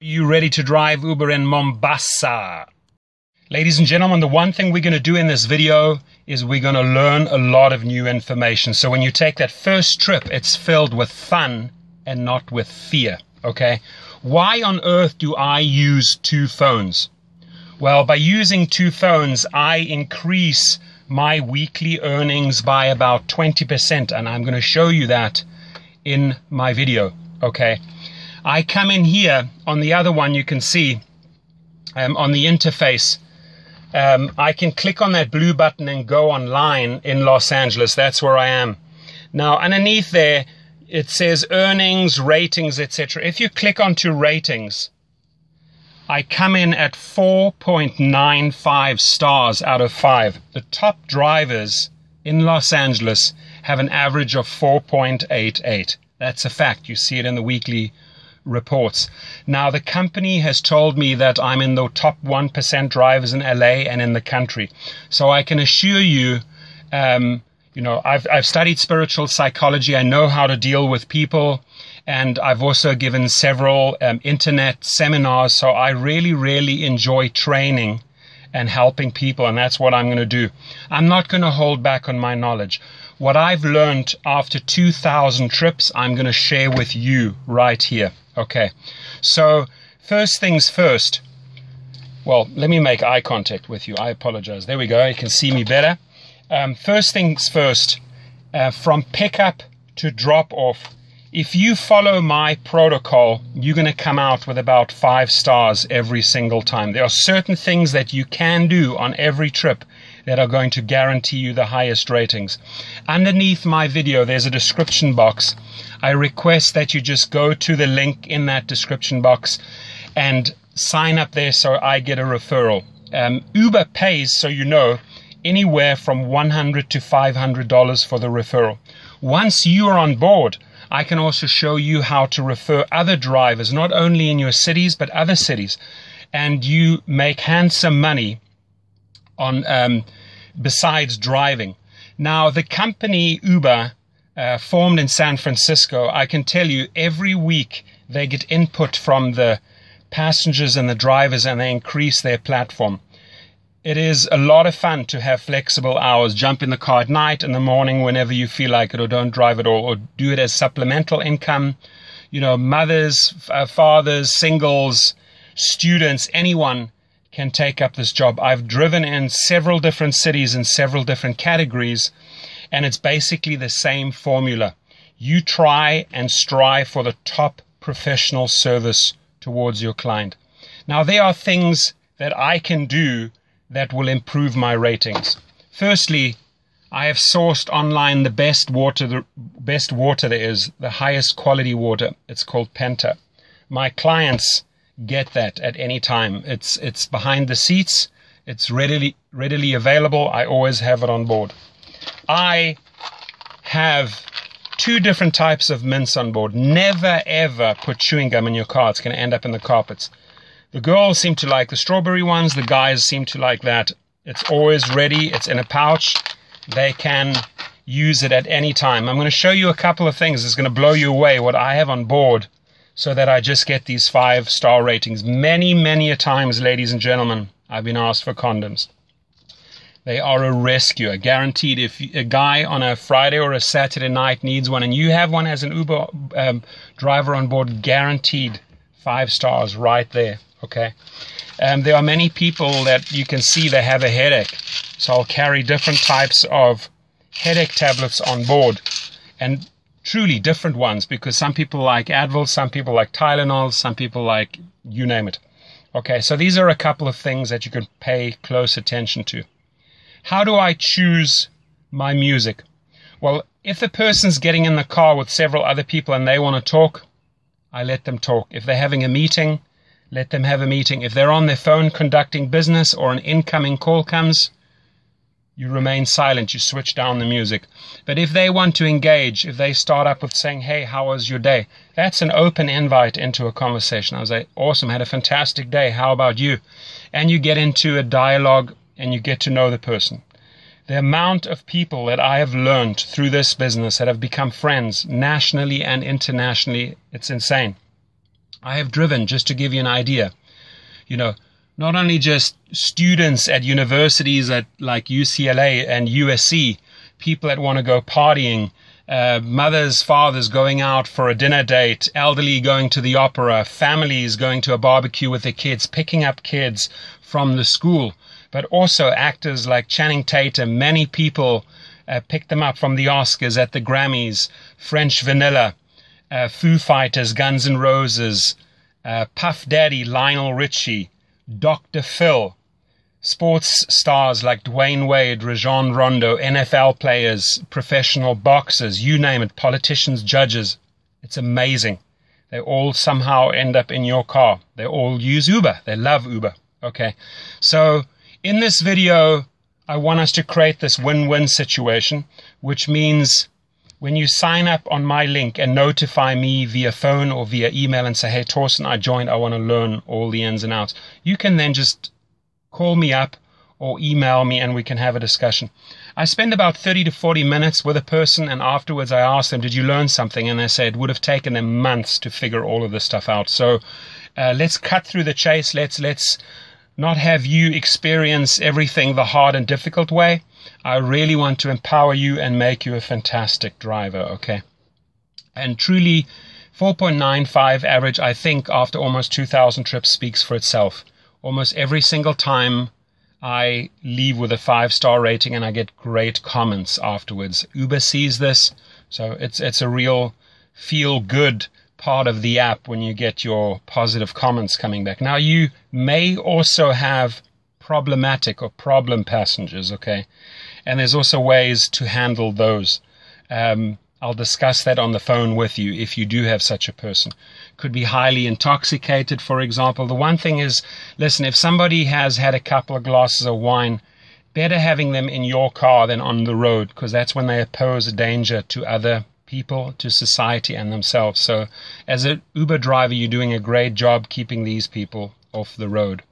You ready to drive Uber in Mombasa? Ladies and gentlemen, the one thing we're going to do in this video is we're going to learn a lot of new information. So when you take that first trip, it's filled with fun and not with fear, okay? Why on earth do I use two phones? Well, by using two phones, I increase my weekly earnings by about 20%, and I'm going to show you that in my video, okay? I come in here on the other one, you can see on the interface, I can click on that blue button and go online in Los Angeles. That's where I am. Now, underneath there, it says earnings, ratings, etc. If you click onto ratings, I come in at 4.95 stars out of 5. The top drivers in Los Angeles have an average of 4.88. That's a fact. You see it in the weekly reports. Now, the company has told me that I'm in the top 1% drivers in LA and in the country. So I can assure you, I've studied spiritual psychology. I know how to deal with people. And I've also given several internet seminars. So I really, really enjoy training and helping people. And that's what I'm going to do. I'm not going to hold back on my knowledge. What I've learned after 2,000 trips, I'm going to share with you right here. Okay, so first things first. Well, let me make eye contact with you. I apologize. There we go. You can see me better. First things first, from pickup to drop off, if you follow my protocol, you're going to come out with about 5 stars every single time. There are certain things that you can do on every trip that are going to guarantee you the highest ratings. Underneath my video, there's a description box. I request that you just go to the link in that description box and sign up there so I get a referral. Uber pays, so you know, anywhere from $100 to $500 for the referral. Once you are on board, I can also show you how to refer other drivers, not only in your cities, but other cities. And you make handsome money on besides driving. Now, the company Uber, formed in San Francisco, I can tell you every week they get input from the passengers and the drivers, and they increase their platform. It is a lot of fun to have flexible hours. Jump in the car at night, in the morning, whenever you feel like it, or don't drive at all, or do it as supplemental income. You know, mothers, fathers, singles, students, anyone can take up this job. I've driven in several different cities in several different categories, and it's basically the same formula. You try and strive for the top professional service towards your client. Now, there are things that I can do that will improve my ratings. Firstly, I have sourced online the best water there is, the highest quality water. It's called Penta. My clients get that at any time. It's behind the seats. It's readily available. I always have it on board. I have 2 different types of mints on board. Never ever put chewing gum in your car. It's going to end up in the carpets. The girls seem to like the strawberry ones. The guys seem to like that. It's always ready. It's in a pouch. They can use it at any time. I'm going to show you a couple of things. It's going to blow you away what I have on board so that I just get these 5-star ratings. Many, many a times, ladies and gentlemen, I've been asked for condoms. They are a rescue, guaranteed. If a guy on a Friday or a Saturday night needs one and you have one as an Uber driver on board, guaranteed 5 stars right there, okay? There are many people that you can see they have a headache. So I'll carry different types of headache tablets on board, and truly different ones, because some people like Advil, some people like Tylenol, some people like you name it. Okay, so these are a couple of things that you can pay close attention to. How do I choose my music? Well, if the person's getting in the car with several other people and they want to talk, I let them talk. If they're having a meeting, let them have a meeting. If they're on their phone conducting business or an incoming call comes, you remain silent. You switch down the music. But if they want to engage, if they start up with saying, hey, how was your day? That's an open invite into a conversation. I was like, awesome, had a fantastic day. How about you? And you get into a dialogue and you get to know the person. The amount of people that I have learned through this business that have become friends nationally and internationally, it's insane. I have driven, just to give you an idea, you know, not only just students at universities like UCLA and USC, people that want to go partying, mothers, fathers going out for a dinner date, elderly going to the opera, families going to a barbecue with their kids, picking up kids from the school, but also actors like Channing Tatum. Many people picked them up from the Oscars, at the Grammys, French Vanilla, Foo Fighters, Guns N' Roses, Puff Daddy, Lionel Richie, Dr. Phil, sports stars like Dwayne Wade, Rajon Rondo, NFL players, professional boxers, you name it, politicians, judges. It's amazing. They all somehow end up in your car. They all use Uber. They love Uber. Okay. So in this video, I want us to create this win-win situation, which means when you sign up on my link and notify me via phone or via email and say, hey, Torsten, I joined, I want to learn all the ins and outs, you can then just call me up or email me and we can have a discussion. I spend about 30 to 40 minutes with a person, and afterwards I ask them, did you learn something? And they say it would have taken them months to figure all of this stuff out. So let's cut through the chase. Let's not have you experience everything the hard and difficult way. I really want to empower you and make you a fantastic driver, okay? And truly, 4.95 average, I think, after almost 2,000 trips speaks for itself. Almost every single time I leave with a 5-star rating and I get great comments afterwards. Uber sees this, so it's a real feel-good part of the app when you get your positive comments coming back. Now, you may also have problematic or problem passengers, okay? And there's also ways to handle those. I'll discuss that on the phone with you if you do have such a person. Could be highly intoxicated, for example. The one thing is, listen, if somebody has had a couple of glasses of wine, better having them in your car than on the road, because that's when they pose a danger to other people, to society and themselves. So as an Uber driver, you're doing a great job keeping these people off the road.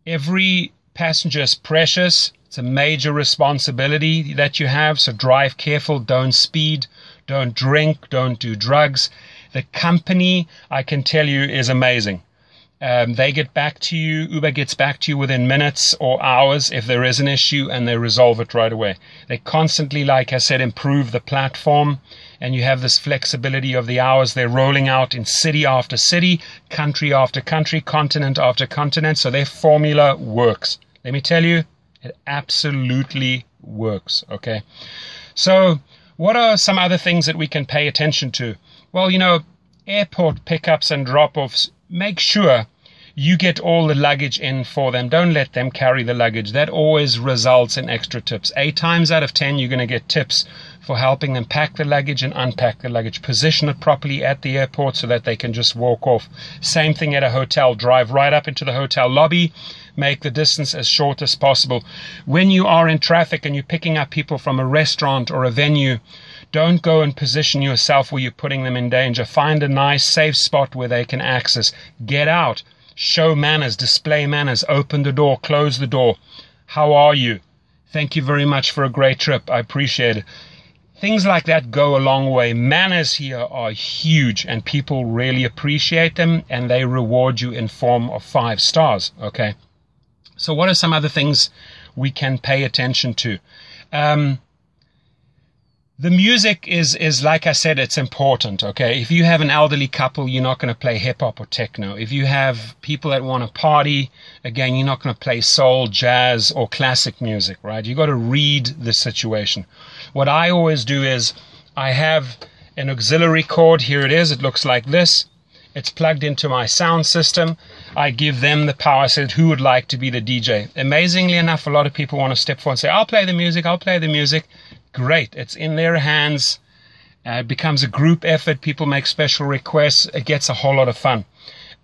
Every passenger is precious. It's a major responsibility that you have, so drive careful, don't speed, don't drink, don't do drugs. The company, I can tell you, is amazing. They get back to you, Uber gets back to you within minutes or hours if there is an issue, and they resolve it right away. They constantly, like I said, improve the platform, and you have this flexibility of the hours. They're rolling out in city after city, country after country, continent after continent, so their formula works. Let me tell you, it absolutely works, okay? So what are some other things that we can pay attention to? Well, you know, airport pickups and drop-offs, make sure you get all the luggage in for them. Don't let them carry the luggage. That always results in extra tips. 8 times out of 10, you're going to get tips for helping them pack the luggage and unpack the luggage. Position it properly at the airport so that they can just walk off. Same thing at a hotel. Drive right up into the hotel lobby. Make the distance as short as possible. When you are in traffic and you're picking up people from a restaurant or a venue, don't go and position yourself where you're putting them in danger. Find a nice, safe spot where they can access. Get out. Show manners. Display manners. Open the door. Close the door. How are you? Thank you very much for a great trip. I appreciate it. Things like that go a long way. Manners here are huge, and people really appreciate them, and they reward you in form of 5 stars, okay? So what are some other things we can pay attention to? The music is like I said, it's important, okay? If you have an elderly couple, you're not going to play hip-hop or techno. If you have people that want to party, again, you're not going to play soul, jazz, or classic music, right? You got to read the situation. What I always do is I have an auxiliary cord. Here it is. It looks like this. It's plugged into my sound system. I give them the power. I said, who would like to be the DJ? Amazingly enough, a lot of people want to step forward and say, I'll play the music, I'll play the music. Great. It's in their hands. It becomes a group effort. People make special requests. It gets a whole lot of fun.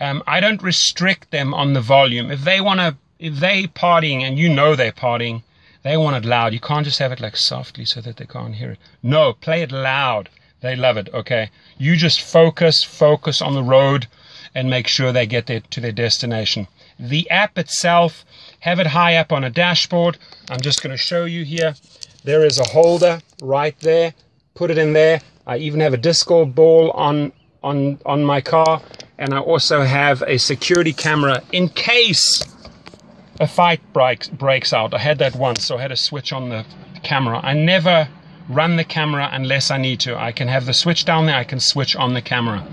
I don't restrict them on the volume. If they partying and you know they're partying, they want it loud. You can't just have it like softly so that they can't hear it. No, play it loud. They love it, okay? You just focus on the road and make sure they get to their destination. The app itself, have it high up on a dashboard. I'm just going to show you here. There is a holder right there. Put it in there. I even have a disco ball on on my car, and I also have a security camera in case a fight breaks out. I had that once, so I had to switch on the camera. I never run the camera unless I need to. I can have the switch down there, I can switch on the camera.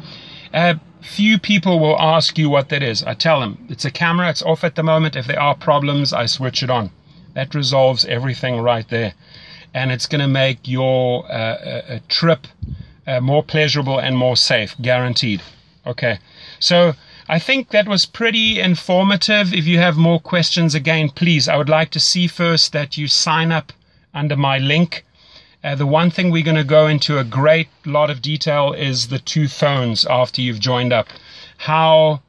Few people will ask you what that is. I tell them, it's a camera, it's off at the moment. If there are problems, I switch it on. That resolves everything right there. And it's going to make your trip more pleasurable and more safe, guaranteed. Okay, so I think that was pretty informative. If you have more questions, again, please, I would like to see first that you sign up under my link. The one thing we're going to go into a great lot of detail is the 2 phones after you've joined up. How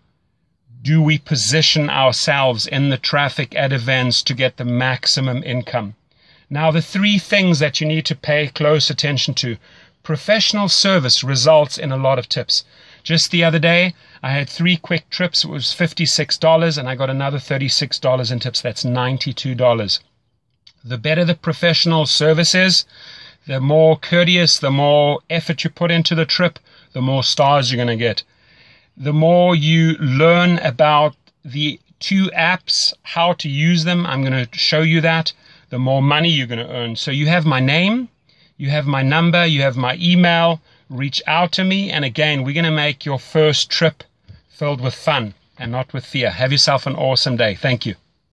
do we position ourselves in the traffic at events to get the maximum income? Now, the 3 things that you need to pay close attention to. Professional service results in a lot of tips. Just the other day, I had 3 quick trips. It was $56, and I got another $36 in tips. That's $92. The better the professional service is, the more courteous, the more effort you put into the trip, the more stars you're going to get. The more you learn about the 2 apps, how to use them, I'm going to show you that, the more money you're going to earn. So you have my name, you have my number, you have my email. Reach out to me, and again, we're going to make your first trip filled with fun and not with fear. Have yourself an awesome day. Thank you.